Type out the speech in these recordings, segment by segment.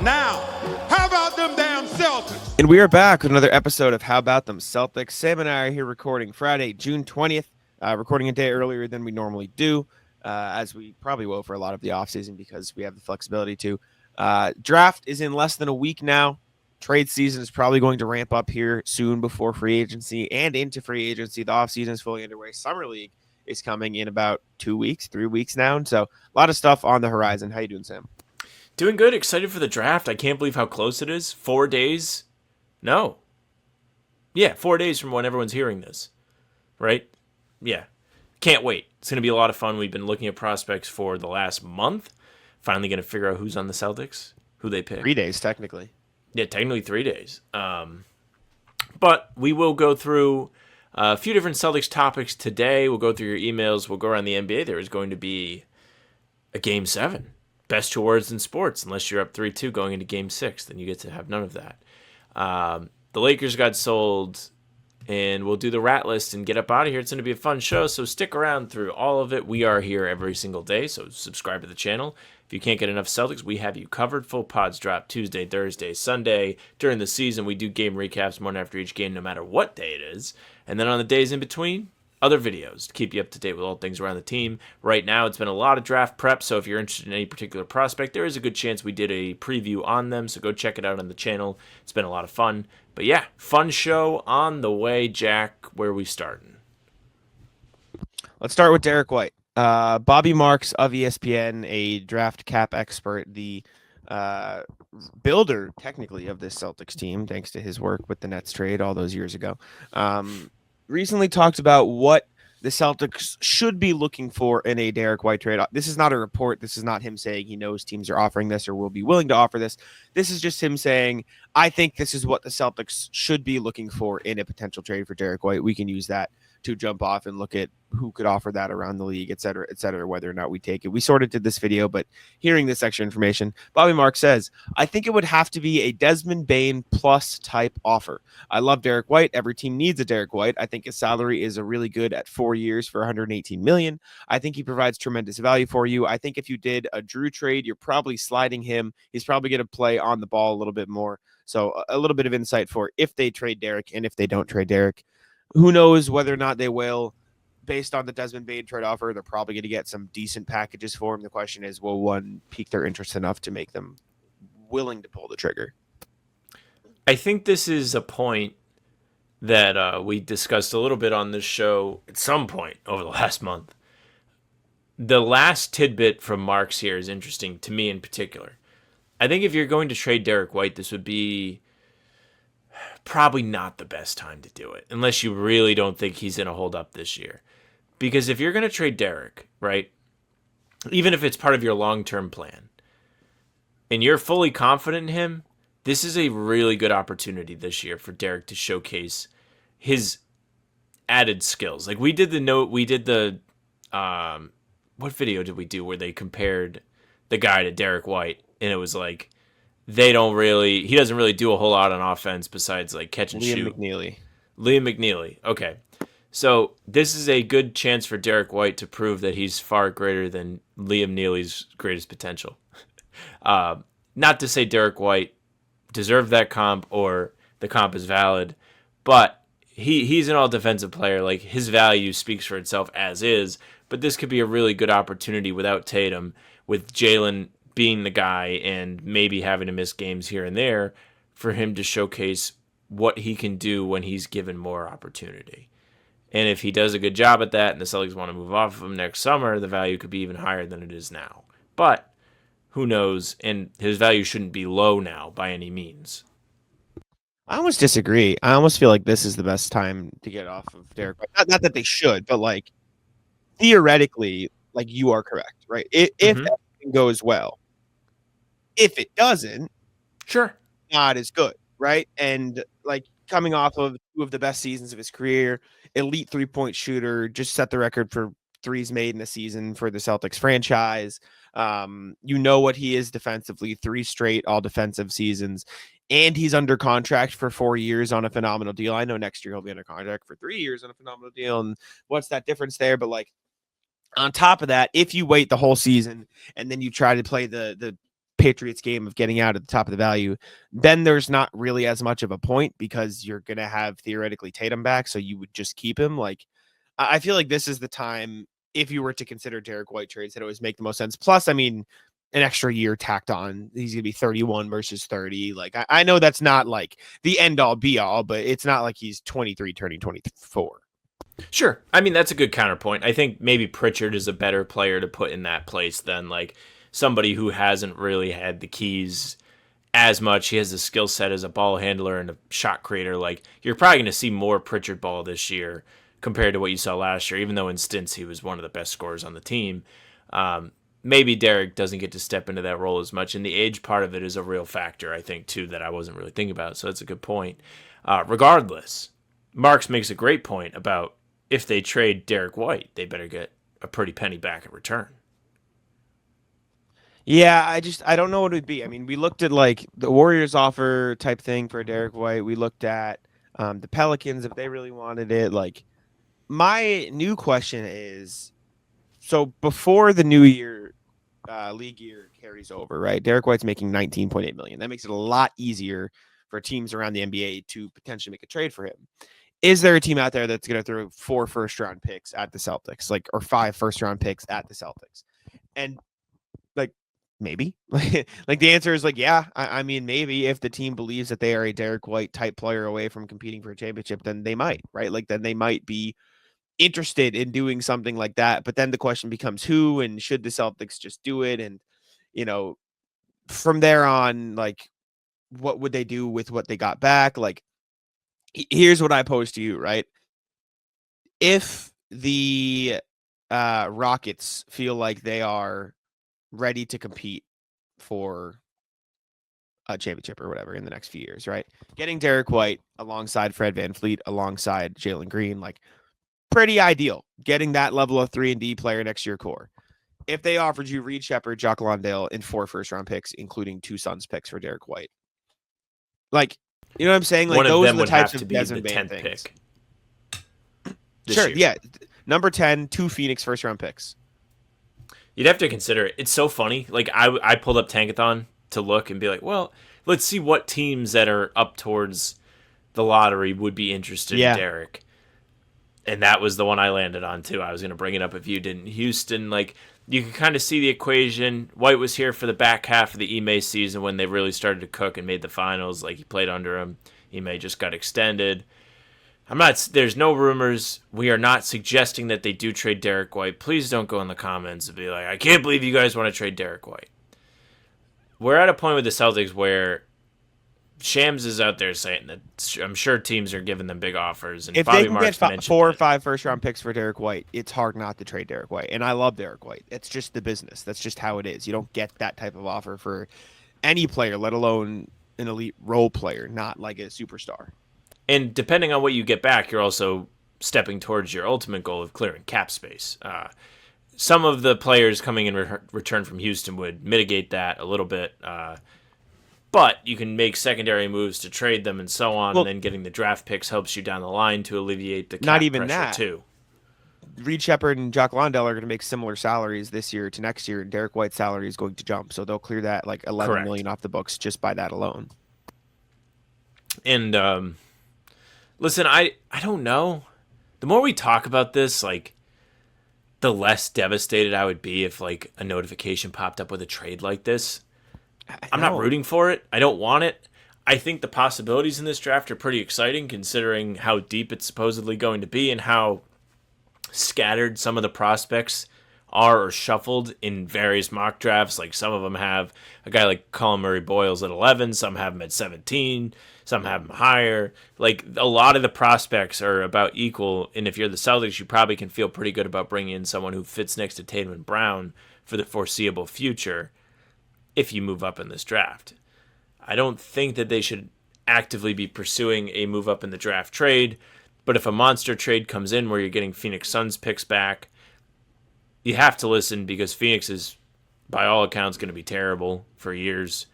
Now, how about them damn Celtics? And we are back with another episode of How About Them Celtics. Sam and I are here recording Friday, June 20th, recording a day earlier than we normally do, as we probably will for a lot of the offseason because we have the flexibility to. Draft is in less than a week now. Trade season is probably going to ramp up here soon before free agency and into free agency. The offseason is fully underway. Summer League is coming in about 2 weeks, 3 weeks now. And so a lot of stuff on the horizon. How you doing, Sam? Doing good. Excited for the draft. I can't believe how close it is. 4 days. No. Yeah, 4 days from when everyone's hearing this. Right? Yeah. Can't wait. It's going to be a lot of fun. We've been looking at prospects for the last month. Finally going to figure out who's on the Celtics, who they pick. 3 days, technically. Yeah, technically 3 days. But we will go through a few different Celtics topics today. We'll go through your emails. We'll go around the NBA. There is going to be a Game 7. Best 2 words in sports, unless you're up 3-2 going into Game 6. Then you get to have none of that. The Lakers got sold, and we'll do the rat list and get up out of here. It's going to be a fun show, so stick around through all of it. We are here every single day, so subscribe to the channel. If you can't get enough Celtics, we have you covered. Full pods drop Tuesday, Thursday, Sunday. During the season, we do game recaps one after each game, no matter what day it is. And then on the days in between, other videos to keep you up to date with all things around the team. Right now, it's been a lot of draft prep, so if you're interested in any particular prospect, there is a good chance we did a preview on them, so go check it out on the channel. It's been a lot of fun. But yeah, fun show on the way. Jack, where are we starting? Let's start with Derrick White. Bobby Marks of ESPN, a draft cap expert, the builder, technically, of this Celtics team, thanks to his work with the Nets trade all those years ago, recently talked about what the Celtics should be looking for in a Derrick White trade. This is not a report. This is not him saying he knows teams are offering this or will be willing to offer this. This is just him saying, I think this is what the Celtics should be looking for in a potential trade for Derrick White. We can use that to jump off and look at who could offer that around the league, et cetera, whether or not we take it. We sort of did this video, but hearing this extra information, Bobby Mark says, I think it would have to be a Desmond Bane plus type offer. I love Derrick White. Every team needs a Derrick White. I think his salary is a really good at 4 years for $118 million. I think he provides tremendous value for you. I think if you did a Drew trade, you're probably sliding him. He's probably going to play on the ball a little bit more. So a little bit of insight for if they trade Derrick and if they don't trade Derrick. Who knows whether or not they will. Based on the Desmond Bane trade offer, they're probably going to get some decent packages for him. The question is, will one pique their interest enough to make them willing to pull the trigger? I think this is a point that we discussed a little bit on this show at some point over the last month. The last tidbit from Marks here is interesting to me in particular. I think if you're going to trade Derrick White, this would be probably not the best time to do it, unless you really don't think he's going to hold up this year. Because if you're going to trade Derrick, right, even if it's part of your long-term plan, and you're fully confident in him, this is a really good opportunity this year for Derrick to showcase his added skills. Like we did the what video did we do where they compared the guy to Derrick White, and it was like, he doesn't really do a whole lot on offense besides like catch and shoot. Liam McNeely. Okay. So this is a good chance for Derrick White to prove that he's far greater than Liam Neely's greatest potential. Not to say Derrick White deserved that comp or the comp is valid, but he's an all-defensive player. Like his value speaks for itself as is, but this could be a really good opportunity without Tatum, with Jalen being the guy and maybe having to miss games here and there, for him to showcase what he can do when he's given more opportunity. And if he does a good job at that and the Celtics want to move off of him next summer, the value could be even higher than it is now. But who knows? And his value shouldn't be low now by any means. I almost disagree. I almost feel like this is the best time to get off of Derrick White. Not that they should, but like theoretically, like you are correct, right? If everything goes well. If it doesn't, sure, not as good, right? And like coming off of 2 of the best seasons of his career, elite 3-point shooter, just set the record for threes made in a season for the Celtics franchise. You know what he is defensively, 3 straight all defensive seasons, and he's under contract for 4 years on a phenomenal deal. I know next year he'll be under contract for 3 years on a phenomenal deal, and what's that difference there? But like on top of that, if you wait the whole season and then you try to play the Patriots game of getting out at the top of the value, then there's not really as much of a point because you're going to have theoretically Tatum back. So you would just keep him. Like, I feel like this is the time, if you were to consider Derrick White trades, that always make the most sense. Plus, I mean, an extra year tacked on. He's going to be 31 versus 30. Like, I know that's not like the end all be all, but it's not like he's 23 turning 24. Sure. I mean, that's a good counterpoint. I think maybe Pritchard is a better player to put in that place than like somebody who hasn't really had the keys as much. He has the skill set as a ball handler and a shot creator. Like, you're probably going to see more Pritchard ball this year compared to what you saw last year, even though in stints he was one of the best scorers on the team. Maybe Derrick doesn't get to step into that role as much, and the age part of it is a real factor, I think, too, that I wasn't really thinking about, so that's a good point. Regardless, Marks makes a great point about if they trade Derrick White, they better get a pretty penny back in return. Yeah, I don't know what it would be. I mean, we looked at like the Warriors offer type thing for Derrick White. We looked at the Pelicans if they really wanted it. Like, my new question is, so before the new year league year carries over, right? Derrick White's making $19.8 million. That makes it a lot easier for teams around the NBA to potentially make a trade for him. Is there a team out there that's going to throw 4 first-round picks at the Celtics, like, or 5 first-round picks at the Celtics? And like, maybe, like the answer is like, yeah. I mean, maybe if the team believes that they are a Derrick White type player away from competing for a championship, then they might, right? Like, then they might be interested in doing something like that. But then the question becomes who, and should the Celtics just do it? And, you know, from there on, like, what would they do with what they got back? Like, here's what I pose to you, right? If the Rockets feel like they are ready to compete for a championship or whatever in the next few years, right? Getting Derrick White alongside Fred VanVleet, alongside Jalen Green, like, pretty ideal. Getting that level of 3-and-D player next to your core. If they offered you Reed Shepherd, Jock Landale, and 4 first-round picks, including 2 Suns picks for Derrick White, like, you know what I'm saying? Like, One of those them are the would types have to of be the Desmond Bane 10th things. pick. Sure, Year. yeah. Number 10, 2 Phoenix first-round picks. You'd have to consider it. It's so funny. Like, I pulled up Tankathon to look and be like, well, let's see what teams that are up towards the lottery would be interested in Derrick. And that was the one I landed on, too. I was going to bring it up if you didn't. Houston, like, you can kind of see the equation. White was here for the back half of the Ime season when they really started to cook and made the finals. Like, he played under him. Ime just got extended. There's no rumors. We are not suggesting that they do trade Derrick White. Please don't go in the comments and be like, I can't believe you guys want to trade Derrick White. We're at a point with the Celtics where Shams is out there saying that I'm sure teams are giving them big offers. And if Bobby they can Marks get 4 or 5 first-round picks for Derrick White, it's hard not to trade Derrick White. And I love Derrick White. It's just the business. That's just how it is. You don't get that type of offer for any player, let alone an elite role player, not like a superstar. And depending on what you get back, you're also stepping towards your ultimate goal of clearing cap space. Some of the players coming in return from Houston would mitigate that a little bit. But you can make secondary moves to trade them and so on, and then getting the draft picks helps you down the line to alleviate the cap not even pressure that. too. Reed Shepherd and Jock Landale are going to make similar salaries this year to next year, and Derrick White's salary is going to jump. So they'll clear that like $11 million off the books just by that alone. And listen, I don't know. The more we talk about this, like, the less devastated I would be if like a notification popped up with a trade like this. I'm not rooting for it. I don't want it. I think the possibilities in this draft are pretty exciting considering how deep it's supposedly going to be and how scattered some of the prospects are or shuffled in various mock drafts. Like, some of them have a guy like Colin Murray-Boyles at 11, some have him at 17, some have him higher. Like, a lot of the prospects are about equal, and if you're the Celtics, you probably can feel pretty good about bringing in someone who fits next to Tatum and Brown for the foreseeable future if you move up in this draft. I don't think that they should actively be pursuing a move up in the draft trade, but if a monster trade comes in where you're getting Phoenix Suns picks back, you have to listen because Phoenix is, by all accounts, going to be terrible for years.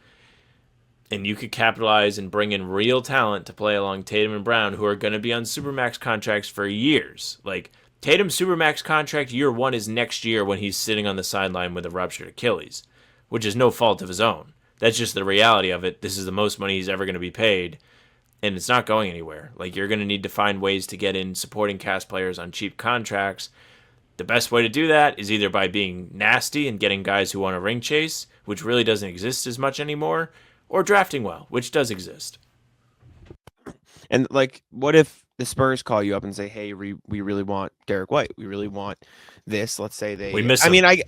And you could capitalize and bring in real talent to play along Tatum and Brown, who are going to be on Supermax contracts for years. Like, Tatum's Supermax contract year 1 is next year when he's sitting on the sideline with a ruptured Achilles. which is no fault of his own. That's just the reality of it. This is the most money he's ever going to be paid, and it's not going anywhere. Like, you're going to need to find ways to get in supporting cast players on cheap contracts. The best way to do that is either by being nasty and getting guys who want to ring chase, which really doesn't exist as much anymore, or drafting well, which does exist. And like, what if the Spurs call you up and say, "Hey, we really want Derrick White. We really want this." Let's say We miss him. I mean,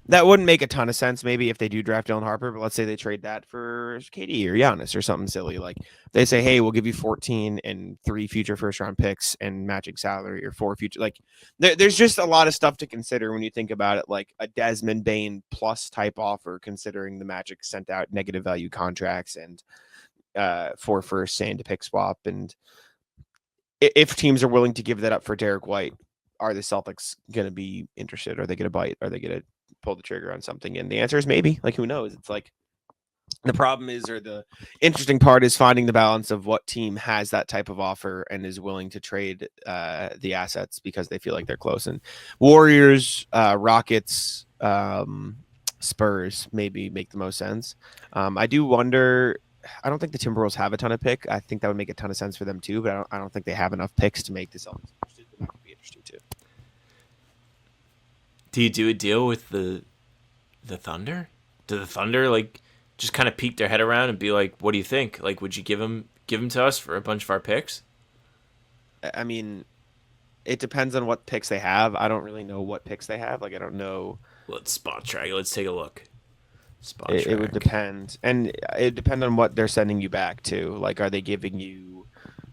that wouldn't make a ton of sense maybe if they do draft Dylan Harper, but let's say they trade that for KD or Giannis or something silly. Like they say, "Hey, we'll give you 14 and 3 future first round picks and matching salary, or 4 future." Like there's just a lot of stuff to consider when you think about it, like a Desmond Bane plus type offer, considering the Magic sent out negative value contracts and 4 firsts and a pick swap. And if teams are willing to give that up for Derrick White, are the Celtics going to be interested? Are they going to bite? Are they going to pull the trigger on something? And the answer is maybe. Like, who knows? It's like the problem is, or the interesting part is finding the balance of what team has that type of offer and is willing to trade the assets because they feel like they're close. And Warriors, Rockets, Spurs maybe make the most sense. I do wonder. I don't think the Timberwolves have a ton of pick. I think that would make a ton of sense for them too, but I don't think they have enough picks to make the Celtics interested. But that would be interesting too. Do you do a deal with the Thunder? Do the Thunder like just kind of peek their head around and be like, "What do you think? Like, would you give them to us for a bunch of our picks?" I mean, it depends on what picks they have. I don't really know what picks they have. Like, I don't know. Let's spot track. Let's take a look. It would depend, and it depend on what they're sending you back to. Like, are they giving you,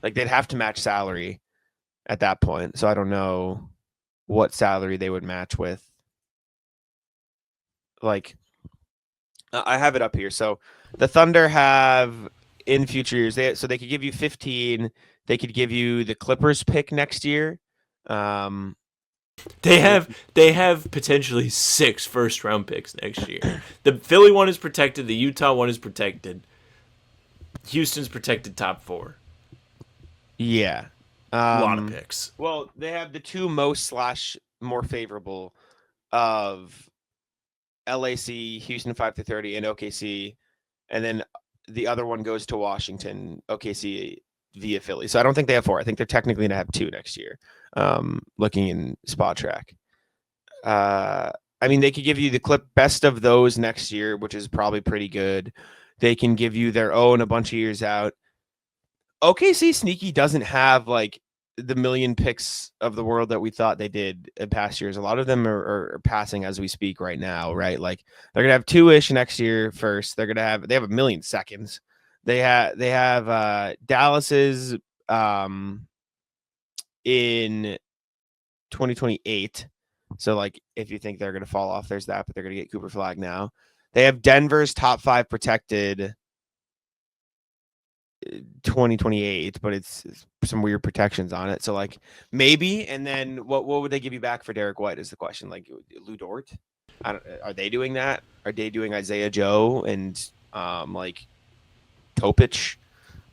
like, they'd have to match salary at that point. So I don't know what salary they would match with. Like, I have it up here. So the Thunder have in future years, they could give you 15. They could give you the Clippers pick next year. They have potentially 6 first-round picks next year. The Philly one is protected. The Utah one is protected. Houston's protected top 4. Yeah. A lot of picks. Well, they have the 2 most / more favorable of LAC, Houston 5-30, and OKC. And then the other one goes to Washington, OKC via Philly. So I don't think they have 4. I think they're technically going to have 2 next year. Looking in spot track. I mean, they could give you the best of those next year, which is probably pretty good. They can give you their own a bunch of years out. OKC sneaky doesn't have like the million picks of the world that we thought they did in past years. A lot of them are passing as we speak right now, right? Like they're gonna have 2-ish next year first. They have a million seconds. They have Dallas's in 2028. So like if you think they're gonna fall off, there's that, but they're gonna get Cooper Flag now. They have Denver's top 5 protected 2028, but it's some weird protections on it. So like maybe, and then what would they give you back for Derrick White is the question. Like Lou Dort, are they doing that? Are they doing Isaiah Joe and like Topic?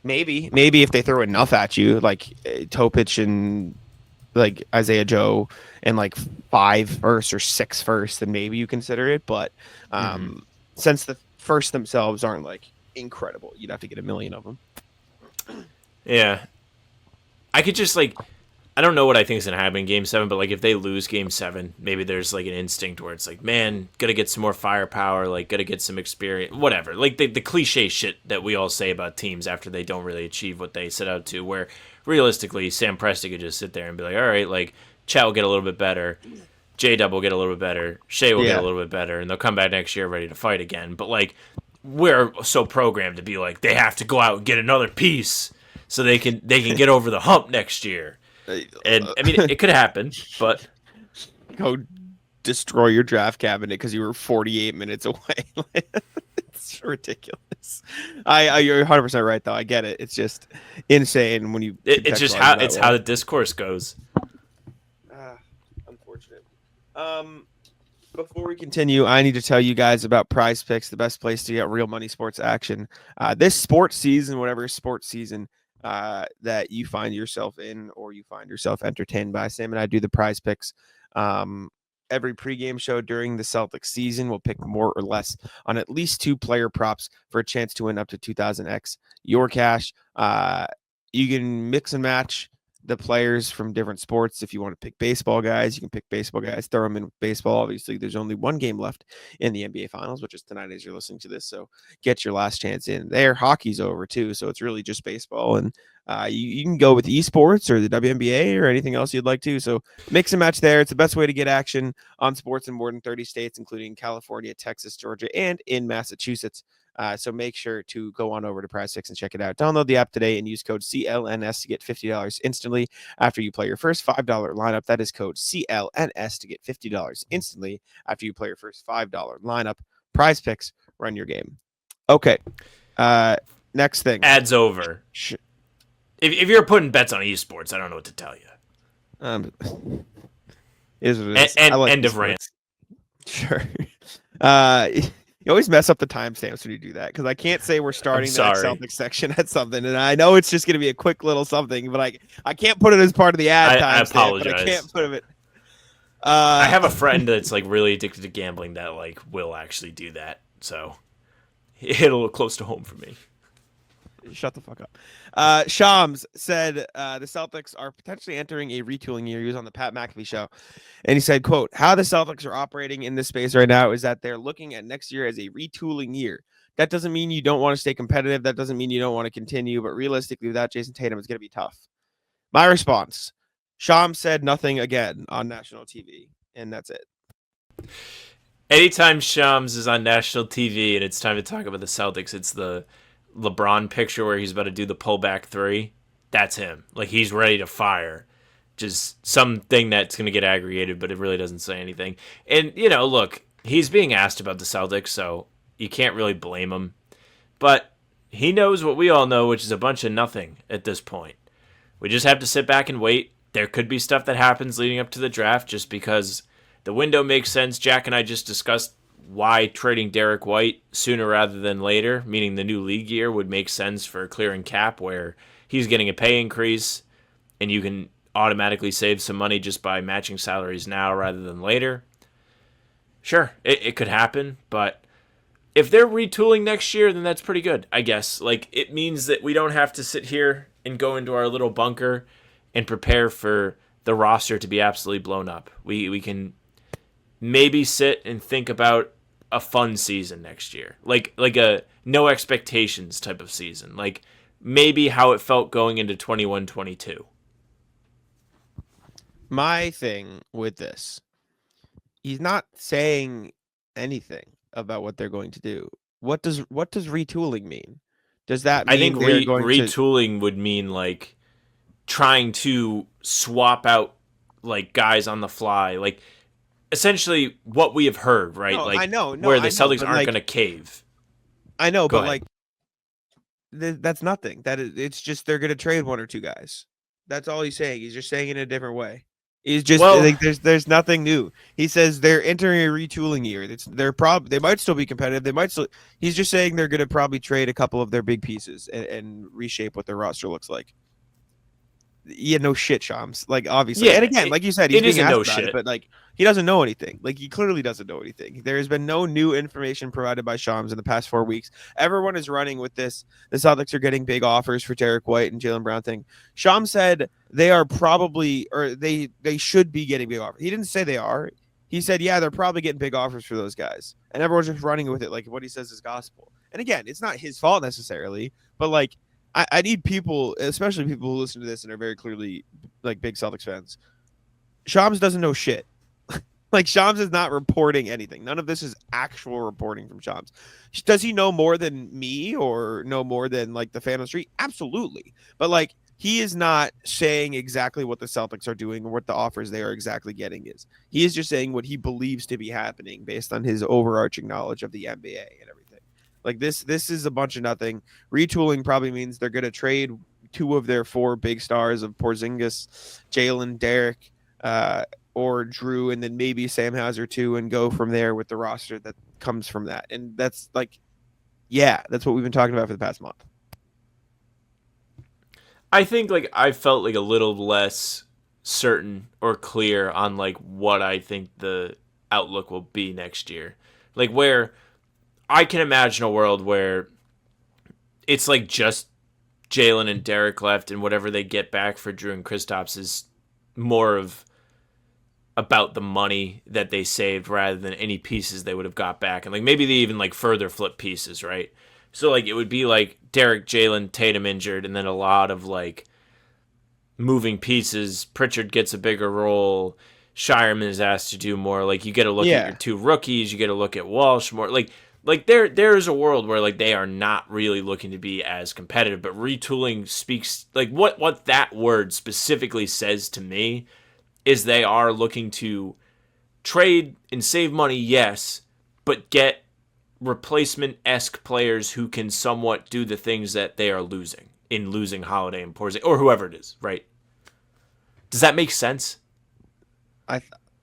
Maybe if they throw enough at you, like Topic and like Isaiah Joe and like 5 firsts or 6 firsts, then maybe you consider it. But since the firsts themselves aren't like incredible, you'd have to get a million of them. Yeah. I could just like, I don't know what I think is going to happen in Game 7, but like if they lose Game 7, maybe there's like an instinct where it's like, man, gotta get some more firepower, like gotta get some experience, whatever. Like the cliche shit that we all say about teams after they don't really achieve what they set out to, where realistically Sam Presti could just sit there and be like, all right, like Chet will get a little bit better, J-Dub will get a little bit better, Shea will get a little bit better, and they'll come back next year ready to fight again. But like, we're so programmed to be like, they have to go out and get another piece so they can get over the hump next year. And I mean, it could happen, but go destroy your draft cabinet because you were 48 minutes away. It's ridiculous. You're 100% right though. I get it. It's just insane when you. It's just how the discourse goes. Unfortunate. Before we continue, I need to tell you guys about PrizePicks, the best place to get real money sports action. This sports season, whatever sports season that you find yourself in or you find yourself entertained by, Sam and I do the PrizePicks every pregame show during the Celtics season. We'll pick more or less on at least 2 player props for a chance to win up to 2000x your cash. You can mix and match the players from different sports. If you want to pick baseball guys, you can pick baseball guys, throw them in with baseball. Obviously, there's only one game left in the NBA Finals, which is tonight as you're listening to this. So get your last chance in there. Hockey's over too, so it's really just baseball. And you can go with eSports or the WNBA or anything else you'd like to. So mix and match there. It's the best way to get action on sports in more than 30 states, including California, Texas, Georgia, and in Massachusetts. So make sure to go on over to PrizePicks and check it out. Download the app today and use code CLNS to get $50 instantly after you play your first $5 lineup. That is code CLNS to get $50 instantly after you play your first $5 lineup. PrizePicks, run your game. Okay. Next thing. Ads over. If you're putting bets on eSports, I don't know what to tell you. Is what it is. End of rant. Sure. You always mess up the timestamps when you do that because I can't say we're starting the Celtics section at something, and I know it's just going to be a quick little something, but I can't put it as part of the ad time. I apologize. I can't put it. I have a friend that's like really addicted to gambling that like will actually do that, so it hit a little close to home for me. Shut the fuck up. Shams said the Celtics are potentially entering a retooling year. He was on the Pat McAfee show. And he said, quote, how the Celtics are operating in this space right now is that they're looking at next year as a retooling year. That doesn't mean you don't want to stay competitive. That doesn't mean you don't want to continue. But realistically, without Jason Tatum, it's going to be tough. My response, Shams said nothing again on national TV. And that's it. Anytime Shams is on national TV and it's time to talk about the Celtics, it's the LeBron picture where he's about to do the pullback 3. That's him. Like he's ready to fire. Just something that's going to get aggregated, but it really doesn't say anything. And, you know, look, he's being asked about the Celtics, so you can't really blame him. But he knows what we all know, which is a bunch of nothing at this point. We just have to sit back and wait. There could be stuff that happens leading up to the draft just because the window makes sense. Jack and I just discussed why trading Derrick White sooner rather than later, meaning the new league year, would make sense for clearing cap where he's getting a pay increase and you can automatically save some money just by matching salaries now rather than later. Sure, it could happen, but if they're retooling next year, then that's pretty good, I guess. Like, it means that we don't have to sit here and go into our little bunker and prepare for the roster to be absolutely blown up. We can maybe sit and think about a fun season next year, like a no expectations type of season, like maybe how it felt going into 21-22. My thing with this, he's not saying anything about what they're going to do. What does retooling mean? Does that mean I think retooling would mean like trying to swap out like guys on the fly, like essentially what we have heard, right? No, like I know, where the Celtics aren't like, going to cave. I know, Go but ahead. like that's nothing. It's just they're going to trade 1 or 2 guys. That's all he's saying. He's just saying it in a different way. He's just like there's nothing new. He says they're entering a retooling year. They might still be competitive. They might still. He's just saying they're going to probably trade a couple of their big pieces and reshape what their roster looks like. Yeah, no shit, Shams. Like obviously, and again, like you said, he's being asked about it, but like he doesn't know anything. Like he clearly doesn't know anything. There has been no new information provided by Shams in the past 4 weeks. Everyone is running with this. The Celtics are getting big offers for Derrick White and Jaylen Brown thing. Shams said they are probably, or they should be getting big offers. He didn't say they are. He said, yeah, they're probably getting big offers for those guys, and everyone's just running with it like what he says is gospel. And again, it's not his fault necessarily, but like. I need people, especially people who listen to this and are very clearly like big Celtics fans. Shams doesn't know shit. Like Shams is not reporting anything. None of this is actual reporting from Shams. Does he know more than me or know more than like the fan on the street? Absolutely. But like he is not saying exactly what the Celtics are doing or what the offers they are exactly getting is. He is just saying what he believes to be happening based on his overarching knowledge of the NBA and everything. Like this is a bunch of nothing. Retooling probably means they're going to trade 2 of their 4 big stars of Porzingis, Jalen, Derrick, or Drew, and then maybe Sam Hauser too, and go from there with the roster that comes from that. And that's like, yeah, that's what we've been talking about for the past month. I think like I felt like a little less certain or clear on like what I think the outlook will be next year. Like where I can imagine a world where it's like just Jalen and Derrick left, and whatever they get back for Drew and Kristaps is more of about the money that they saved rather than any pieces they would have got back. And like maybe they even like further flip pieces, right? So like it would be like Derrick, Jalen, Tatum injured, and then a lot of like moving pieces. Pritchard gets a bigger role. Shireman is asked to do more. Like you get to look at your two rookies. You get to look at Walsh more. Like there is a world where like they are not really looking to be as competitive. But retooling speaks like what that word specifically says to me is they are looking to trade and save money, yes, but get replacement-esque players who can somewhat do the things that they are losing in losing Holiday and Porzingis or whoever it is, right? Does that make sense?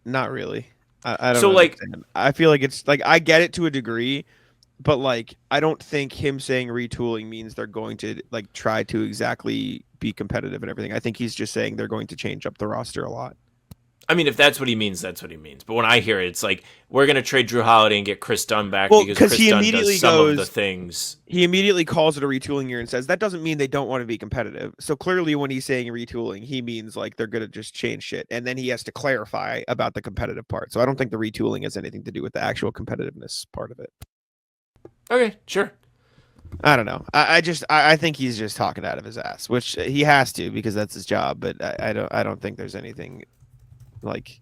Not really. I don't So like understand. I feel like it's like I get it to a degree, but like I don't think him saying retooling means they're going to like try to exactly be competitive and everything. I think he's just saying they're going to change up the roster a lot. I mean, if that's what he means, that's what he means. But when I hear it, it's like we're going to trade Drew Holiday and get Chris Dunn back because Chris he Dunn immediately does some of the things. He immediately calls it a retooling year and says that doesn't mean they don't want to be competitive. So clearly, when he's saying retooling, he means like they're going to just change shit, and then he has to clarify about the competitive part. So I don't think the retooling has anything to do with the actual competitiveness part of it. Okay, sure. I don't know. I think he's just talking out of his ass, which he has to because that's his job. But I don't think there's anything like.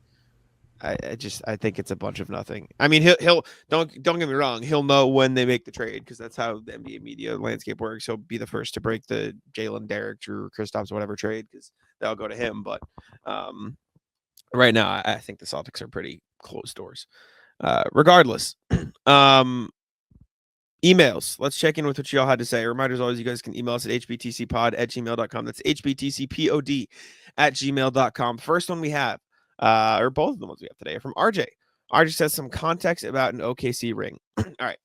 I think it's a bunch of nothing. I mean, he'll don't get me wrong. He'll know when they make the trade because that's how the NBA media landscape works. He'll be the first to break the Jalen, Derrick, Drew, Kristaps, whatever trade because that'll go to him. But right now, I think the Celtics are pretty closed doors. Regardless, emails. Let's check in with what y'all had to say. A reminder, as always, you guys can email us at hbtcpod@gmail.com. That's hbtcpod@gmail.com. First one we have. Or both of the ones we have today are from RJ. RJ says some context about an OKC ring. All right.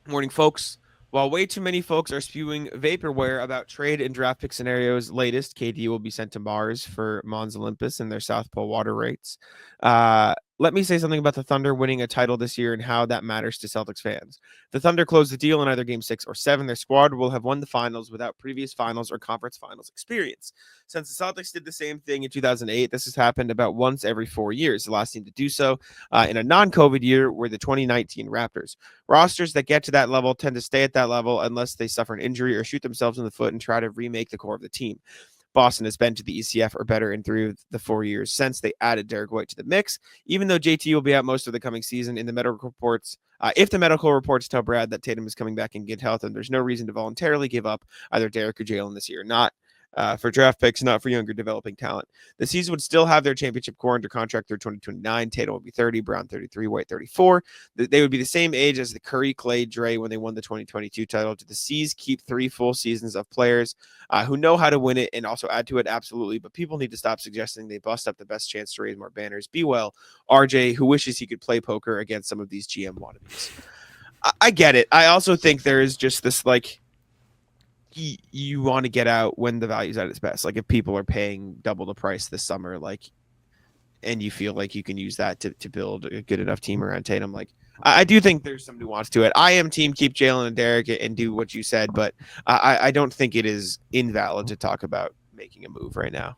Morning, folks. While way too many folks are spewing vaporware about trade and draft pick scenarios, latest, KD will be sent to Mars for Mons Olympus and their South Pole water rates. Let me say something about the Thunder winning a title this year and how that matters to Celtics fans. The Thunder closed the deal in either Game 6 or 7. Their squad will have won the finals without previous finals or conference finals experience. Since the Celtics did the same thing in 2008, this has happened about once every 4 years. The last team to do so in a non-COVID year were the 2019 Raptors. Rosters that get to that level tend to stay at that level unless they suffer an injury or shoot themselves in the foot and try to remake the core of the team. Boston has been to the ECF or better in 3 of the 4 years since they added Derrick White to the mix. Even though JT will be out most of the coming season, in the medical reports, if the medical reports tell Brad that Tatum is coming back in good health, and there's no reason to voluntarily give up either Derrick or Jalen this year, not for draft picks, not for younger developing talent. The season would still have their championship core under contract through 2029. Tatum would be 30, Brown 33, White 34. They would be the same age as the Curry, Clay, Dre when they won the 2022 title. Do the C's keep 3 full seasons of players who know how to win it and also add to it? Absolutely. But people need to stop suggesting they bust up the best chance to raise more banners. Be well, RJ, who wishes he could play poker against some of these GM wannabes. I get it. I also think there is just this like, you want to get out when the value's at its best. Like if people are paying double the price this summer, like, and you feel like you can use that to build a good enough team around Tatum. Like I do think there's some nuance to it. I am team keep Jalen and Derrick and do what you said, but I don't think it is invalid to talk about making a move right now.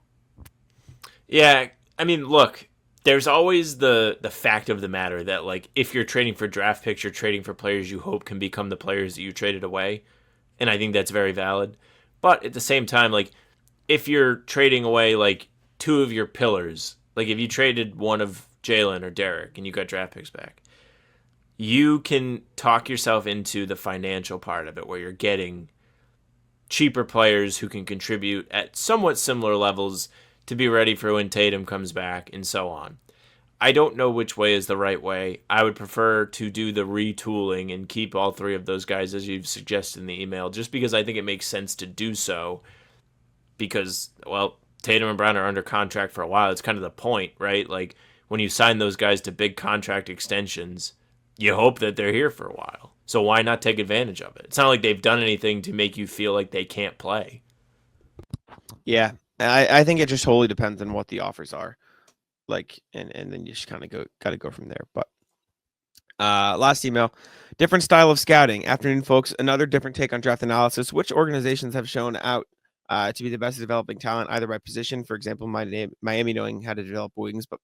Yeah. I mean, look, there's always the fact of the matter that like, if you're trading for draft picks, you're trading for players you hope can become the players that you traded away. And I think that's very valid. But at the same time, like, if you're trading away, like, 2 of your pillars, like, if you traded one of Jalen or Derrick and you got draft picks back, you can talk yourself into the financial part of it where you're getting cheaper players who can contribute at somewhat similar levels to be ready for when Tatum comes back and so on. I don't know which way is the right way. I would prefer to do the retooling and keep all 3 of those guys as you've suggested in the email, just because I think it makes sense to do so. Because, well, Tatum and Brown are under contract for a while. It's kind of the point, right? Like, when you sign those guys to big contract extensions, you hope that they're here for a while. So why not take advantage of it? It's not like they've done anything to make you feel like they can't play. Yeah. I think it just wholly depends on what the offers are. Like, and then you just kind of got to go from there. But last email, different style of scouting. Afternoon, folks. Another different take on draft analysis. Which organizations have shown out to be the best at developing talent, either by position, for example, Miami knowing how to develop wings, but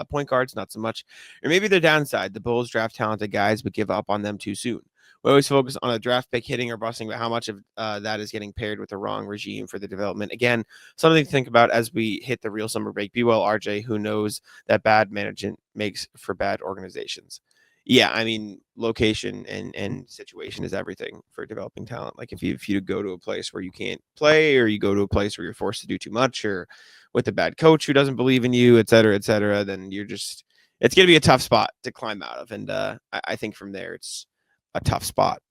point guards not so much, or maybe the downside, the Bulls draft talented guys but give up on them too soon. We always focus on a draft pick hitting or busting, but how much of that is getting paired with the wrong regime for the development? Again, something to think about as we hit the real summer break. Be well, RJ, who knows that bad management makes for bad organizations. Yeah, I mean, location and situation is everything for developing talent. Like if you go to a place where you can't play, or you go to a place where you're forced to do too much, or with a bad coach who doesn't believe in you, et cetera, then it's going to be a tough spot to climb out of. And I think from there, it's a tough spot.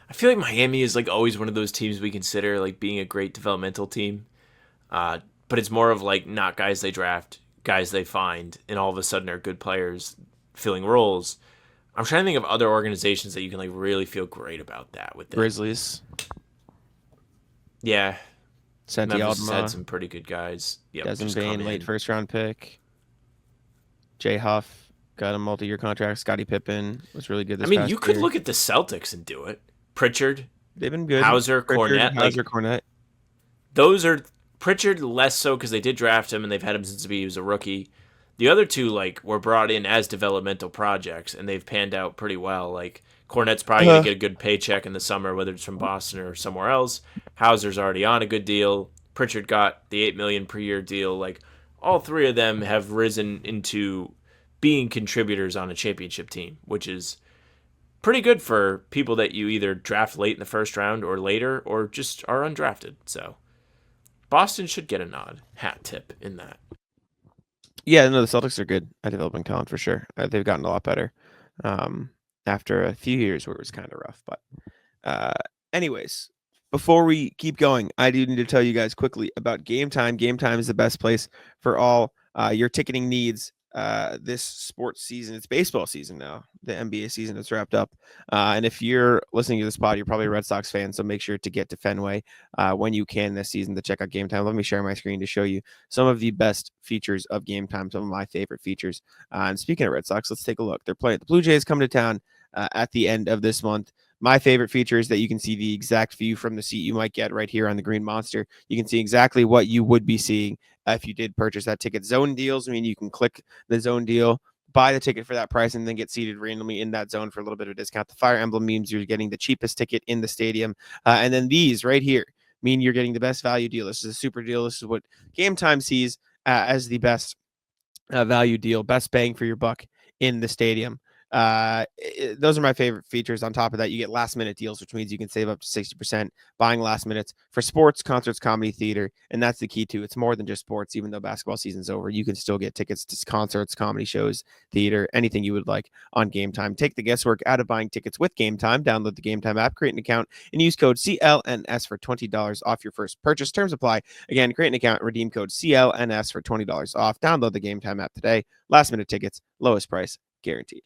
I feel like Miami is like always one of those teams we consider like being a great developmental team. But it's more of like not guys they draft, guys they find, and all of a sudden are good players filling roles. I'm trying to think of other organizations that you can like really feel great about that with them. Grizzlies. Yeah. Santi Memphis has Aldama. had some pretty good guys. Yep, Desmond just come Bane, late in. first round pick. Jay Huff got a multi-year contract. Scottie Pippen was really good this I mean, past you could year. look at the Celtics and do it. Pritchard, They've been good. Hauser, Cornette. Hauser, Cornette. Those are Pritchard less so because they did draft him and they've had him since he was a rookie. The other two like were brought in as developmental projects and they've panned out pretty well. Like Cornette's probably gonna get a good paycheck in the summer, whether it's from Boston or somewhere else. Hauser's already on a good deal. Pritchard got the $8 million per year deal. Like all three of them have risen into being contributors on a championship team, which is pretty good for people that you either draft late in the first round or later or just are undrafted. So Boston should get a nod. Hat tip in that. Yeah, no, the Celtics are good at developing talent for sure. They've gotten a lot better after a few years where it was kind of rough. But anyways, before we keep going, I do need to tell you guys quickly about Gametime. Gametime is the best place for all your ticketing needs this sports season. It's baseball season now. The NBA season is wrapped up. And if you're listening to this pod, you're probably a Red Sox fan. So make sure to get to Fenway when you can this season to check out Gametime. Let me share my screen to show you some of the best features of Gametime, some of my favorite features. And speaking of Red Sox, let's take a look. They're playing the Blue Jays come to town at the end of this month. My favorite feature is that you can see the exact view from the seat you might get right here on the Green Monster. You can see exactly what you would be seeing if you did purchase that ticket. Zone deals, I mean, you can click the zone deal, buy the ticket for that price, and then get seated randomly in that zone for a little bit of a discount. The Fire Emblem means you're getting the cheapest ticket in the stadium. And then these right here mean you're getting the best value deal. This is a super deal. This is what Gametime sees as the best value deal, best bang for your buck in the stadium. Those are my favorite features. On top of that, you get last minute deals, which means you can save up to 60% buying last minutes for sports, concerts, comedy, theater. And that's the key too. It's more than just sports. Even though basketball season's over, you can still get tickets to concerts, comedy shows, theater, anything you would like on Gametime. Take the guesswork out of buying tickets with Gametime. Download the Gametime app, create an account, and use code CLNS for $20 off your first purchase. Terms apply. Again, create an account, redeem code CLNS for $20 off. Download the Gametime app today. Last minute tickets, lowest price guaranteed.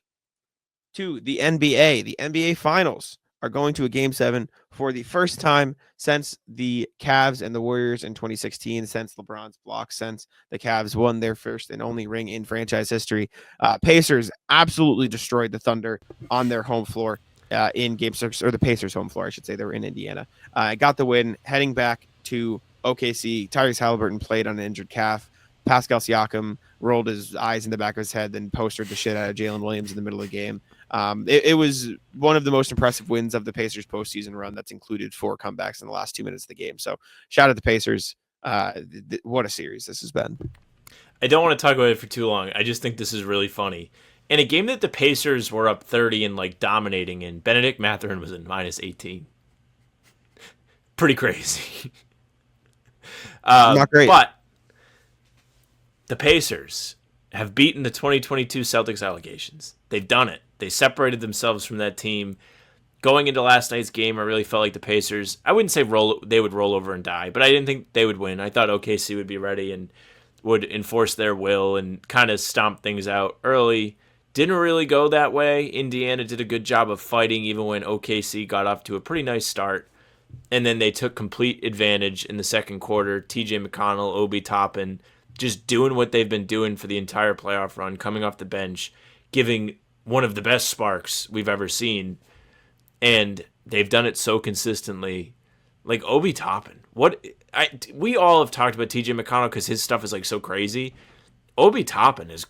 To the NBA. The NBA Finals are going to a Game 7 for the first time since the Cavs and the Warriors in 2016, since LeBron's block, since the Cavs won their first and only ring in franchise history. Pacers absolutely destroyed the Thunder on their home floor in Game 6, or the Pacers' home floor, I should say. They were in Indiana. Got the win, heading back to OKC. Tyrese Halliburton played on an injured calf. Pascal Siakam rolled his eyes in the back of his head, then postered the shit out of Jalen Williams in the middle of the game. It was one of the most impressive wins of the Pacers postseason run. That's included 4 comebacks in the last 2 minutes of the game. So shout out to the Pacers. What a series this has been. I don't want to talk about it for too long. I just think this is really funny. In a game that the Pacers were up 30 and like dominating in, Benedict Mathurin was in minus 18. Pretty crazy. Not great. But the Pacers have beaten the 2022 Celtics allegations. They've done it. They separated themselves from that team. Going into last night's game, I really felt like the Pacers, I wouldn't say they would roll over and die, but I didn't think they would win. I thought OKC would be ready and would enforce their will and kind of stomp things out early. Didn't really go that way. Indiana did a good job of fighting even when OKC got off to a pretty nice start. And then they took complete advantage in the second quarter. TJ McConnell, Obi Toppin, just doing what they've been doing for the entire playoff run, coming off the bench, giving one of the best sparks we've ever seen. And they've done it so consistently. Like Obi Toppin. We all have talked about TJ McConnell because his stuff is like so crazy. Obi Toppin has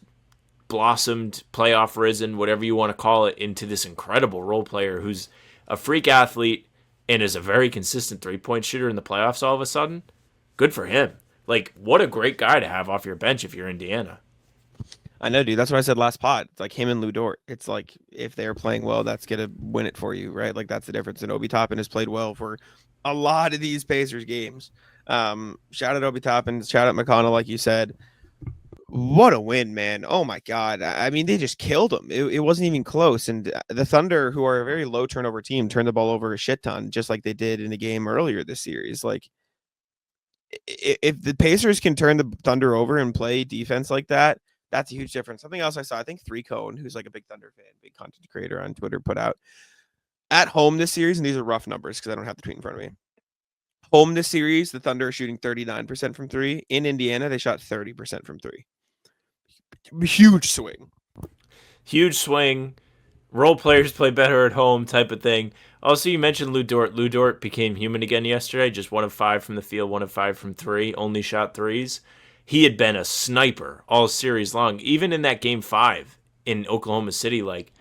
blossomed, playoff risen, whatever you want to call it, into this incredible role player who's a freak athlete and is a very consistent 3-point shooter in the playoffs all of a sudden. Good for him. Like, what a great guy to have off your bench if you're Indiana. I know, dude. That's what I said last pod. It's like him and Lou Dort. It's like if they're playing well, that's going to win it for you, right? Like that's the difference. And Obi Toppin has played well for a lot of these Pacers games. Shout out Obi Toppin. Shout out McConnell, like you said. What a win, man. Oh, my God. I mean, they just killed them. It wasn't even close. And the Thunder, who are a very low turnover team, turned the ball over a shit ton, just like they did in a game earlier this series. Like, if the Pacers can turn the Thunder over and play defense like that, that's a huge difference. Something else I saw, I think 3Cone, who's like a big Thunder fan, big content creator on Twitter, put out at home this series, and these are rough numbers because I don't have the tweet in front of me. Home this series, the Thunder are shooting 39% from three. In Indiana, they shot 30% from three. Huge swing. Huge swing. Role players play better at home type of thing. Also, you mentioned Lou Dort. Lou Dort became human again yesterday. Just 1 of 5 from the field, 1 of 5 from three. Only shot threes. He had been a sniper all series long. Even in that game 5 in Oklahoma City, like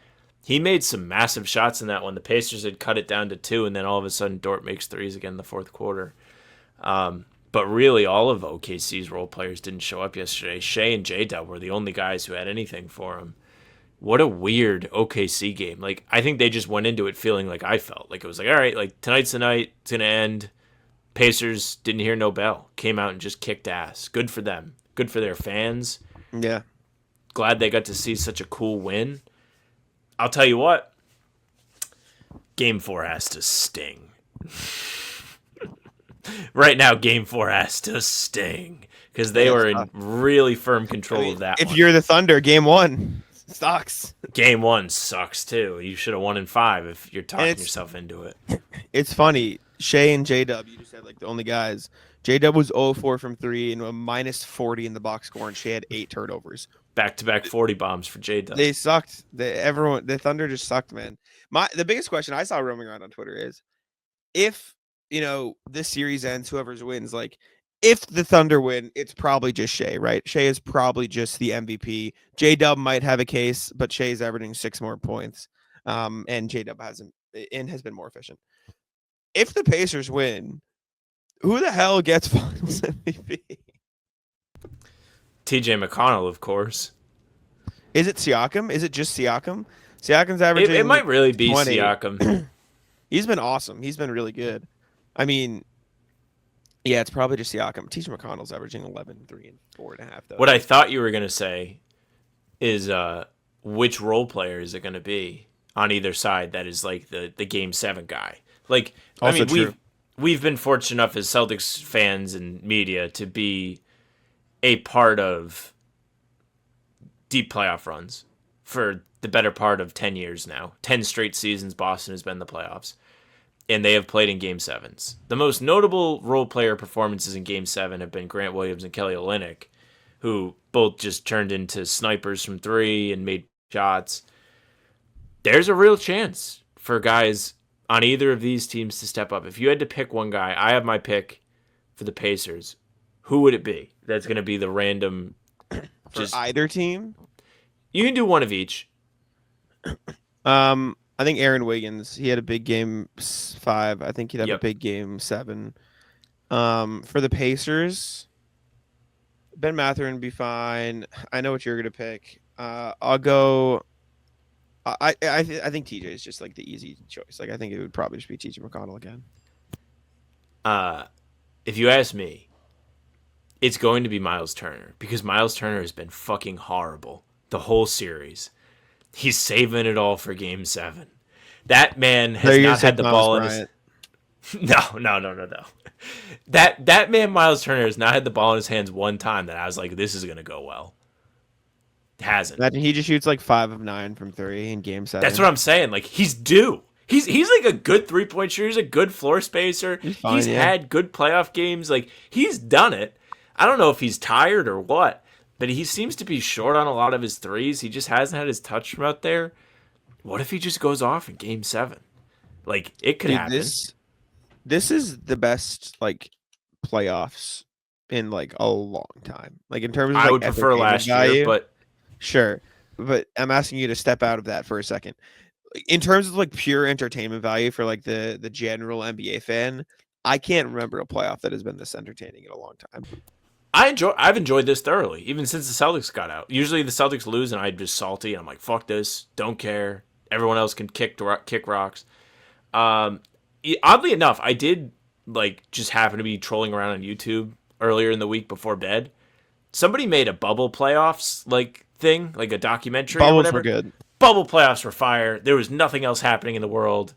he made some massive shots in that one. The Pacers had cut it down to 2, and then all of a sudden Dort makes threes again in the fourth quarter. But really, all of OKC's role players didn't show up yesterday. Shea and J-Dub were the only guys who had anything for him. What a weird OKC game. Like, I think they just went into it feeling like I felt. Like, it was like, all right, like, tonight's the night. It's going to end. Pacers didn't hear no bell. Came out and just kicked ass. Good for them. Good for their fans. Yeah. Glad they got to see such a cool win. I'll tell you what. Game 4 has to sting. Right now, Game 4 has to sting because they were in really firm control of that If one. you're the Thunder, Game 1 sucks. Game 1 sucks, too. You should have won in 5 if you're talking yourself into it. It's funny. Shea and J-Dub, you just said like the only guys. J-Dub was 0-4 from 3 and a minus 40 in the box score, and Shea had 8 turnovers. Back-to-back 40 bombs for J-Dub. They sucked. The Thunder just sucked, man. The biggest question I saw roaming around on Twitter is if, this series ends, whoever's wins, like, if the Thunder win, it's probably just Shea, right? Shea is probably just the MVP. J-Dub might have a case, but Shea's averaging 6 more points. And J-Dub has been more efficient. If the Pacers win, who the hell gets Finals MVP? TJ McConnell, of course. Is it Siakam? Is it just Siakam? Siakam's averaging. It might really be 20. Siakam. He's been awesome. He's been really good. I mean, yeah, it's probably just Siakam. TJ McConnell's averaging 11, 3, and 4.5. Though. What I thought you were going to say is which role player is it going to be on either side that is like the Game 7 guy? Like, Also I mean, true. we've been fortunate enough as Celtics fans and media to be a part of deep playoff runs for the better part of 10 years now. 10 straight seasons Boston has been in the playoffs, and they have played in Game 7s. The most notable role player performances in Game 7 have been Grant Williams and Kelly Olynyk, who both just turned into snipers from 3 and made shots. There's a real chance for guys on either of these teams to step up. If you had to pick one guy, I have my pick for the Pacers. Who would it be? That's going to be the random. For either team? You can do one of each. I think Aaron Wiggins. He had a big game 5. I think he'd have a big game 7. For the Pacers, Ben Mathurin would be fine. I know what you're gonna pick. I'll go. I think TJ is just like the easy choice. Like I think it would probably just be TJ McConnell again. If you ask me, it's going to be Miles Turner because Miles Turner has been fucking horrible the whole series. He's saving it all for Game 7. That man has not had the ball in his... No. That man, Miles Turner, has not had the ball in his hands one time that I was like, this is going to go well. Hasn't. Imagine he just shoots like 5 of 9 from 3 in Game 7. That's what I'm saying. Like, he's due. He's like a good 3-point shooter. He's a good floor spacer. He's fine, He's yeah. had good playoff games. Like, he's done it. I don't know if he's tired or what, but he seems to be short on a lot of his threes. He just hasn't had his touch from out there. What if he just goes off in Game 7? Like, it could Dude, happen. this is the best like playoffs in like a long time. Like in terms of I like would prefer entertainment last value, year, but sure. But I'm asking you to step out of that for a second. In terms of like pure entertainment value for like the general NBA fan, I can't remember a playoff that has been this entertaining in a long time. I've enjoyed this thoroughly, even since the Celtics got out. Usually the Celtics lose and I'm just salty. I'm like, fuck this, don't care. Everyone else can kick rocks. Oddly enough, I did like just happen to be trolling around on YouTube earlier in the week before bed. Somebody made a bubble playoffs like thing, like a documentary or Bubbles whatever. were good. Bubble playoffs were fire. There was nothing else happening in the world.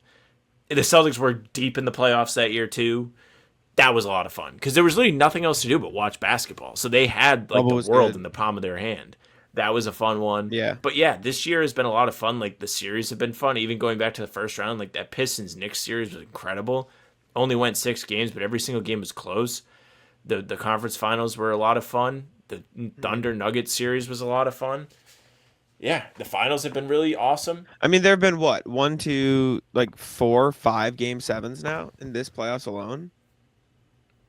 The Celtics were deep in the playoffs that year too. That was a lot of fun because there was literally nothing else to do but watch basketball. So they had like Bubble the was world good. in the palm of their hand. That was a fun one. Yeah. But yeah, this year has been a lot of fun. Like the series have been fun. Even going back to the first round, like that Pistons Knicks series was incredible. Only went 6 games, but every single game was close. The conference finals were a lot of fun. The Thunder Nuggets series was a lot of fun. Yeah, the finals have been really awesome. I mean, there have been what 1, 2, like 4, 5 Game 7s now in this playoffs alone.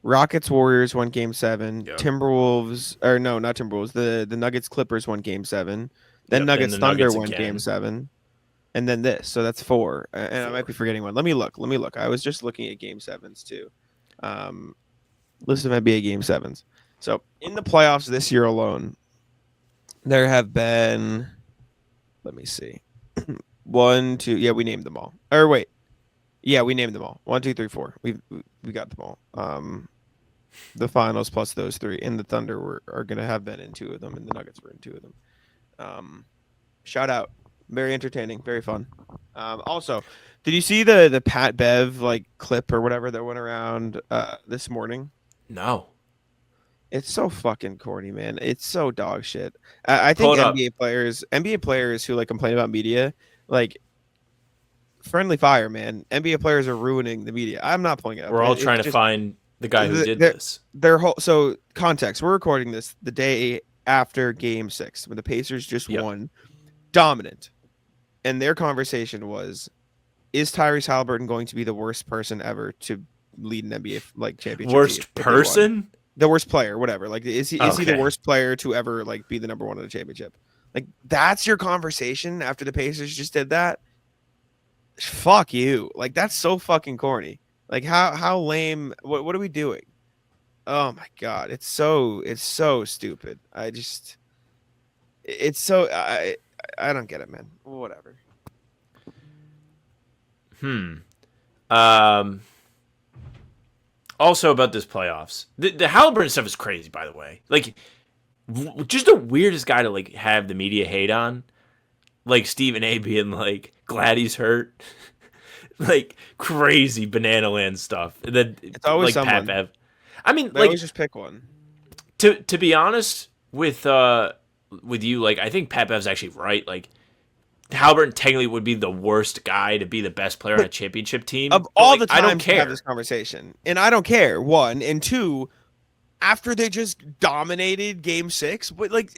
Rockets Warriors won Game 7. Yep. Timberwolves, or no, not Timberwolves. The Nuggets Clippers won Game 7. Then Yep, Nuggets and the Thunder Nuggets won again. Game 7. And then this, so that's 4. And I might be forgetting one. Let me look. I was just looking at Game 7s too. List of NBA Game 7s. So in the playoffs this year alone, there have been. Let me see. 1, 2. Yeah, we named them all. Or wait. Yeah, we named them all. 1, 2, 3, 4. We got them all. The finals plus those 3, and the Thunder are gonna have been in 2 of them, and the Nuggets were in 2 of them. Shout out, very entertaining, very fun. Also, did you see the Pat Bev like clip or whatever that went around this morning? No. It's so fucking corny, man. It's so dog shit. I think Pull it up. NBA players who like complain about media, like friendly fire, man. NBA players are ruining the media. I'm not pulling it up. We're all It's trying to just- find the guy who did they're- this. Their whole context. We're recording this the day after Game 6 when the Pacers just Yep. won, dominant, and their conversation was, "Is Tyrese Halliburton going to be the worst person ever to lead an NBA like championship? team Worst if they won?" person? The worst player, whatever. Like, is he the Okay. worst player to ever like be the number 1 in a championship? Like, that's your conversation after the Pacers just did that? Fuck you. Like, that's so fucking corny. Like, how lame. What are we doing? Oh my god, it's so stupid. It's so I don't get it, man. Whatever. Also about this playoffs, the Halliburton stuff is crazy. By the way, like just the weirdest guy to like have the media hate on, like Stephen A. being like glad he's hurt, like crazy banana land stuff. And then It's always like someone. Pat Bev. I mean, They like always just pick one. to be honest with you, like I think Pat Bev's actually right. Like Halliburton technically would be the worst guy to be the best player on a championship team. Of but, all like, the times I don't to care. have this conversation, and I don't care. 1 and 2, after they just dominated Game 6, but like,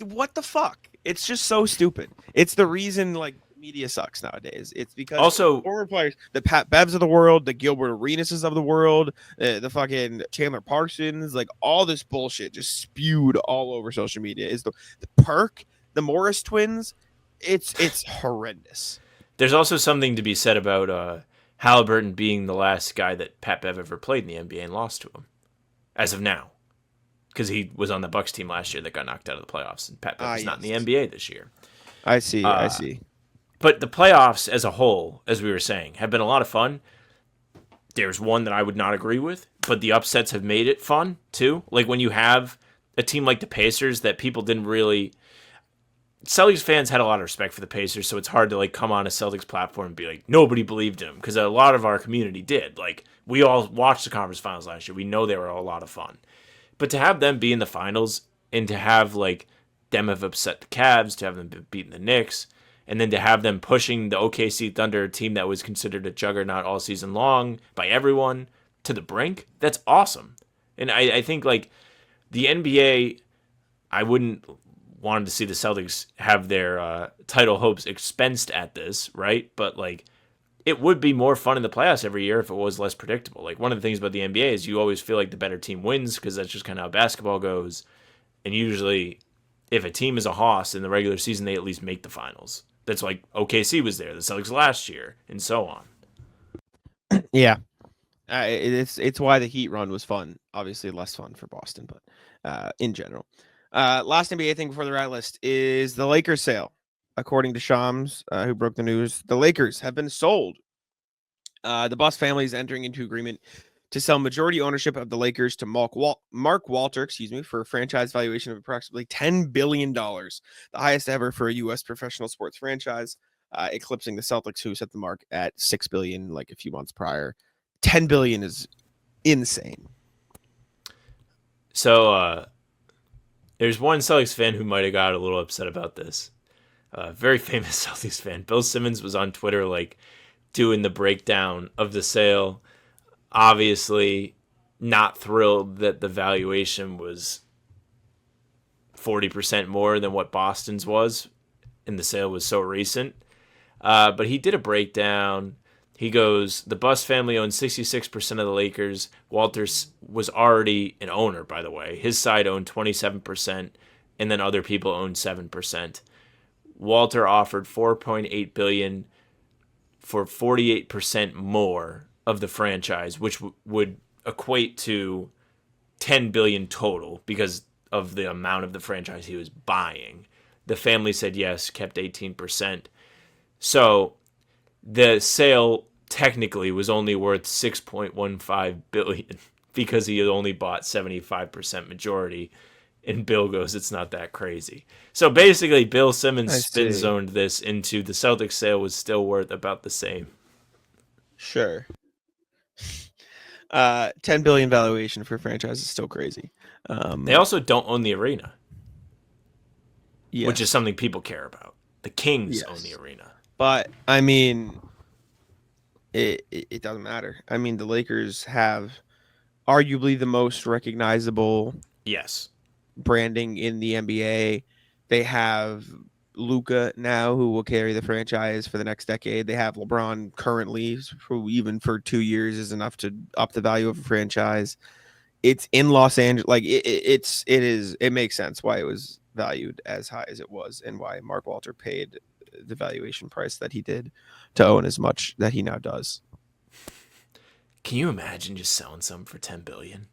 what the fuck? It's just so stupid. It's the reason like media sucks nowadays. It's because Also- former players, the Pat Bevs of the world, the Gilbert Arenases of the world, the fucking Chandler Parsons, like all this bullshit just spewed all over social media. Is the perk, the Morris twins? It's horrendous. There's also something to be said about Halliburton being the last guy that Pat Bev ever played in the NBA and lost to him, as of now, because he was on the Bucks team last year that got knocked out of the playoffs, and Pat Bev is not in the NBA this year. I see. But the playoffs as a whole, as we were saying, have been a lot of fun. There's one that I would not agree with, but the upsets have made it fun too. Like when you have a team like the Pacers that people didn't really. Celtics fans had a lot of respect for the Pacers, so it's hard to like come on a Celtics platform and be like, nobody believed him, because a lot of our community did. Like, we all watched the conference finals last year. We know they were a lot of fun. But to have them be in the finals and to have like them have upset the Cavs, to have them beaten the Knicks, and then to have them pushing the OKC Thunder, a team that was considered a juggernaut all season long by everyone, to the brink, that's awesome. And I think like the NBA, I wouldn't want to see the Celtics have their title hopes expensed at this, right? But like it would be more fun in the playoffs every year if it was less predictable. Like one of the things about the NBA is you always feel like the better team wins because that's just kind of how basketball goes. And usually if a team is a hoss in the regular season, they at least make the finals. That's like OKC was there, the Celtics last year, and so on. Yeah. It's why the Heat run was fun. Obviously less fun for Boston, but in general. Last NBA thing before the rat list is the Lakers sale. According to Shams, who broke the news, the Lakers have been sold. The Buss family is entering into agreement to sell majority ownership of the Lakers to Mark Walter, for a franchise valuation of approximately $10 billion, the highest ever for a U.S. professional sports franchise, eclipsing the Celtics, who set the mark at $6 billion like a few months prior. $10 billion is insane. So there's one Celtics fan who might have got a little upset about this. Very famous Celtics fan. Bill Simmons was on Twitter like doing the breakdown of the sale. Obviously not thrilled that the valuation was 40% more than what Boston's was, and the sale was so recent. But he did a breakdown. He goes, the Buss family owns 66% of the Lakers. Walters was already an owner, by the way. His side owned 27%, and then other people owned 7%. Walter offered $4.8 billion for 48% more of the franchise, which would equate to $10 billion total because of the amount of the franchise he was buying. The family said yes, kept 18%. So the sale technically was only worth $6.15 billion because he had only bought 75% majority. And Bill goes, it's not that crazy. So basically, Bill Simmons spin zoned this into the Celtics sale was still worth about the same. Sure. 10 billion valuation for a franchise is still crazy. They also don't own the arena, yes. which is something people care about. The Kings own the arena. But, I mean, it doesn't matter. I mean, the Lakers have arguably the most recognizable branding in the NBA. They have Luka now, who will carry the franchise for the next decade. They have LeBron currently, who even for 2 years is enough to up the value of a franchise. It's in Los Angeles. Like it makes sense why it was valued as high as it was and why Mark Walter paid the valuation price that he did to own as much that he now does. Can you imagine just selling some for $10 billion?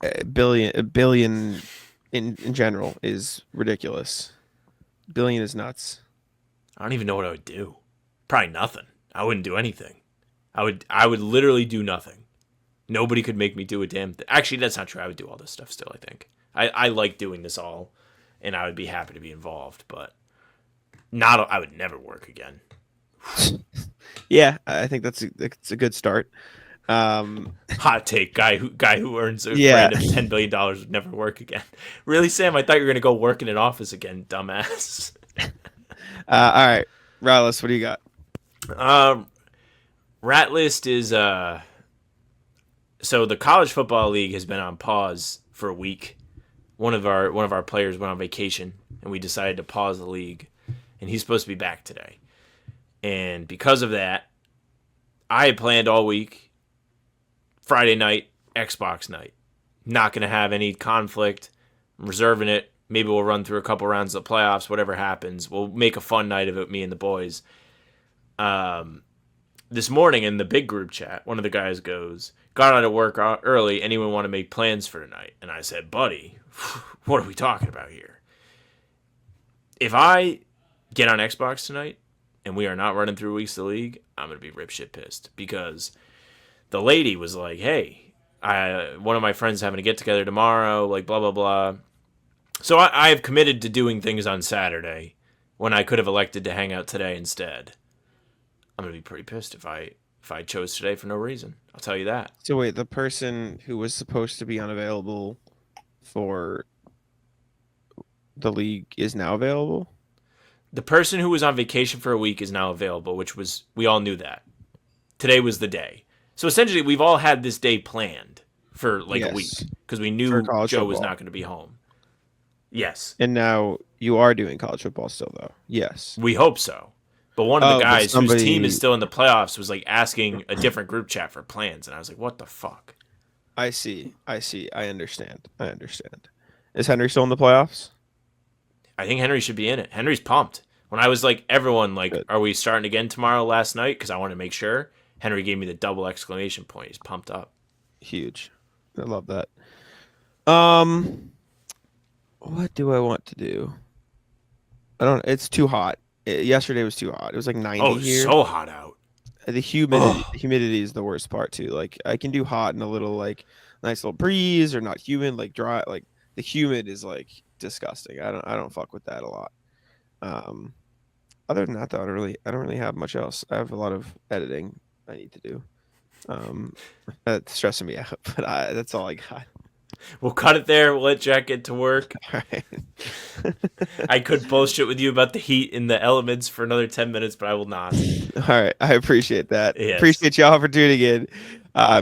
A billion in general is ridiculous. Billion is nuts. I don't even know what I would do. Probably nothing. I wouldn't do anything. I would literally do nothing. Nobody could make me do a damn thing. Actually, that's not true. I would do all this stuff still, I think. I like doing this all, and I would be happy to be involved, but I would never work again. Yeah, I think that's a good start. Hot take, guy who earns a random $10 billion would never work again. Really, Sam? I thought you were gonna go work in an office again, dumbass. All right, Rallis, what do you got? Rat list is so the college football league has been on pause for a week. One of our players went on vacation, and we decided to pause the league, and he's supposed to be back today. And because of that, I had planned all week, Friday night, Xbox night. Not going to have any conflict. I'm reserving it. Maybe we'll run through a couple rounds of the playoffs, whatever happens. We'll make a fun night of it, me and the boys. This morning in the big group chat, one of the guys goes, got out of work early. Anyone want to make plans for tonight? And I said, buddy, what are we talking about here? If I get on Xbox tonight and we are not running through weeks of the league, I'm going to be rip shit pissed because the lady was like, hey, one of my friends having a get together tomorrow, like blah, blah, blah. So I have committed to doing things on Saturday when I could have elected to hang out today instead. I'm going to be pretty pissed if I chose today for no reason. I'll tell you that. So wait, the person who was supposed to be unavailable for the league is now available? The person who was on vacation for a week is now available, we all knew that. Today was the day. So essentially, we've all had this day planned for like a week because we knew Joe was not going to be home. Yes. And now you are doing college football still, though. Yes. We hope so. But one of the guys whose team is still in the playoffs was like asking a different group chat for plans. And I was like, what the fuck? I see. I understand. Is Henry still in the playoffs? I think Henry should be in it. Henry's pumped. When I was like, everyone, like, Good. Are we starting again tomorrow last night? Because I want to make sure. Henry gave me the double exclamation point. He's pumped up. Huge. I love that. What do I want to do? It's too hot. Yesterday was too hot. It was like 90 here. Oh, so hot out. The humidity is the worst part too. Like I can do hot and a little like nice little breeze or not humid, like dry. Like the humid is like disgusting. I don't fuck with that a lot. Other than that though, I don't really have much else. I have a lot of editing I need to do. That's stressing me out, but that's all I got. We'll cut it there. We'll let Jack get to work. All right. I could bullshit with you about the heat and the elements for another 10 minutes, but I will not. All right. I appreciate that. Yes. Appreciate y'all for tuning in.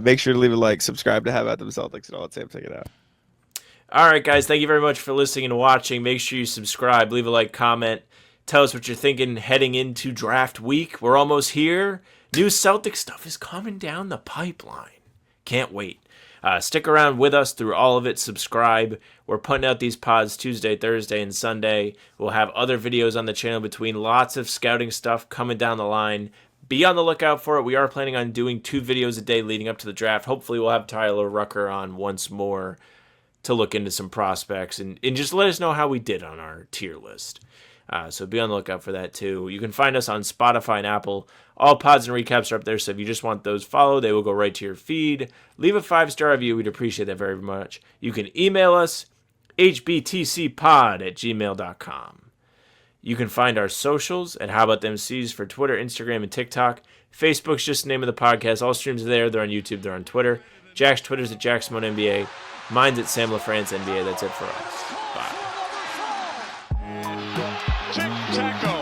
Make sure to leave a like, subscribe to Bout Them Celtics, and all that same. Check it out. All right, guys. Thank you very much for listening and watching. Make sure you subscribe, leave a like, comment. Tell us what you're thinking heading into draft week. We're almost here. New Celtic stuff is coming down the pipeline. Can't wait. Stick around with us through all of it. Subscribe. We're putting out these pods Tuesday, Thursday, and Sunday. We'll have other videos on the channel between lots of scouting stuff coming down the line. Be on the lookout for it. We are planning on doing 2 videos a day leading up to the draft. Hopefully we'll have Tyler Rucker on once more to look into some prospects and just let us know how we did on our tier list. So be on the lookout for that too. You can find us on Spotify and Apple. All pods and recaps are up there, so if you just want those followed, they will go right to your feed. Leave a 5-star review. We'd appreciate that very much. You can email us, hbtcpod@gmail.com. You can find our socials at How About Them C's for Twitter, Instagram, and TikTok. Facebook's just the name of the podcast. All streams are there. They're on YouTube. They're on Twitter. Jack's Twitter's at JackSimoneNBA. Mine's at Sam LaFrance NBA. That's it for us. Bye. Tic-tac-toe.